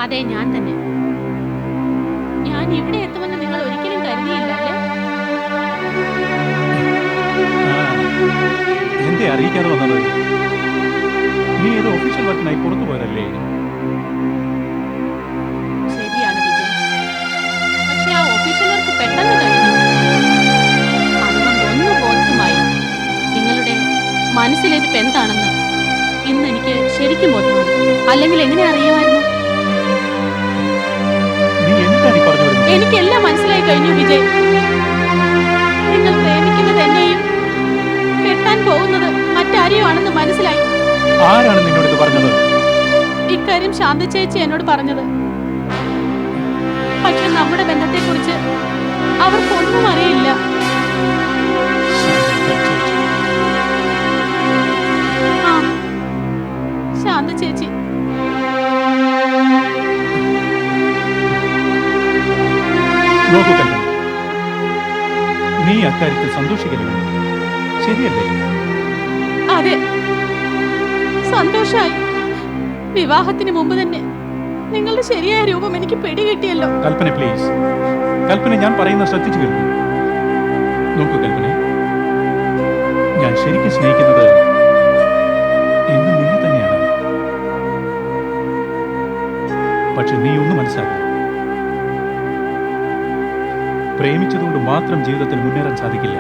അതെ, ഞാൻ തന്നെ. ഞാൻ ഇവിടെ എത്തുമെന്ന് നിങ്ങൾ ഒരിക്കലും കരുതിയില്ല അല്ലേ? എന്തേ അറിയിക്കാതെ വന്നത്? നീ ഏതോ ഒഫീഷ്യൽ വർക്കിനായി പുറത്തു പോയതല്ലേ? ശരിയാണ് വിജയ്. പക്ഷെ ആ ഒഫീഷ്യൽ വർക്ക് പെട്ടെന്ന് കഴിഞ്ഞു. അതുകൊണ്ട് ഒന്ന് ബോധ്യമായി. നിങ്ങളുടെ മനസ്സിലിരിപ്പ് എന്താണെന്ന് ഇന്ന് എനിക്ക് ശരിക്കും ബോധ്യമായി. അല്ലെങ്കിൽ എങ്ങനെ അറിയുമായിരുന്നു? നീ എന്താണ് ഈ പറഞ്ഞു വരുന്നത്? എനിക്കെല്ലാം മനസ്സിലായി കഴിഞ്ഞു വിജയ്. നിങ്ങൾ പ്രേമിക്കുന്നത് എന്നെയും കെട്ടാൻ പോകുന്നത് മറ്റാരെയോ ആണെന്ന് മനസ്സിലായി. ആരാണ് നിന്നോട് ഇത് പറഞ്ഞത്? ഇക്കാര്യം ശാന്ത ചേച്ചി എന്നോട് പറഞ്ഞത്. പക്ഷെ നമ്മുടെ ബന്ധത്തെക്കുറിച്ച് അവർക്കൊന്നും അറിയില്ല. ആ, ശാന്ത ചേച്ചി. നോക്കൂ കൽപ്പന, നീ അക്കാര്യത്തിൽ സന്തോഷിക്കരുത്, ശരിയല്ലേ? അതെ, സന്തോഷായി. വിവാഹത്തിന് മുമ്പ് തന്നെ നിങ്ങളുടെ ശരിയായ രൂപം എനിക്ക് പിടികിട്ടിയല്ലോ. കൽപ്പന പ്ലീസ്, കൽപ്പന ഞാൻ പറയുന്ന ശ്രദ്ധിച്ചു കേൾക്കൂ. നോക്കൂ കൽപ്പന, ഞാൻ ശരിക്കും സ്നേഹിക്കുന്നത് ഇന്ന് നിന്നെ തന്നെയാണ്. പക്ഷെ നീ ഒന്ന് മനസ്സിലാക്കുക, പ്രേമിച്ചതുകൊണ്ട് മാത്രം ജീവിതത്തിൽ മുന്നേറാൻ സാധിക്കില്ല.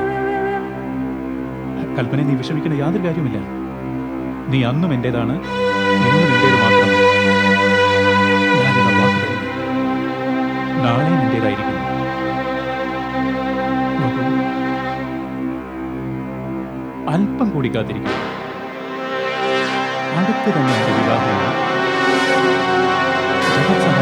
കൽപ്പന, നീ വിഷമിക്കുന്ന യാതൊരു കാര്യമില്ല. നീ അന്നും എന്റേതാണ്, ഇന്നും എന്റേത് മാത്രം. ഞാനിതാ വാക്ക് തരുന്നു, നാളെയും എന്റേതായിരിക്കുന്നു. നോക്കൂ, അല്പം കൂടി കാത്തിരിക്കും. അടുത്ത് തന്നെ എന്റെ വിവാഹമാണ്.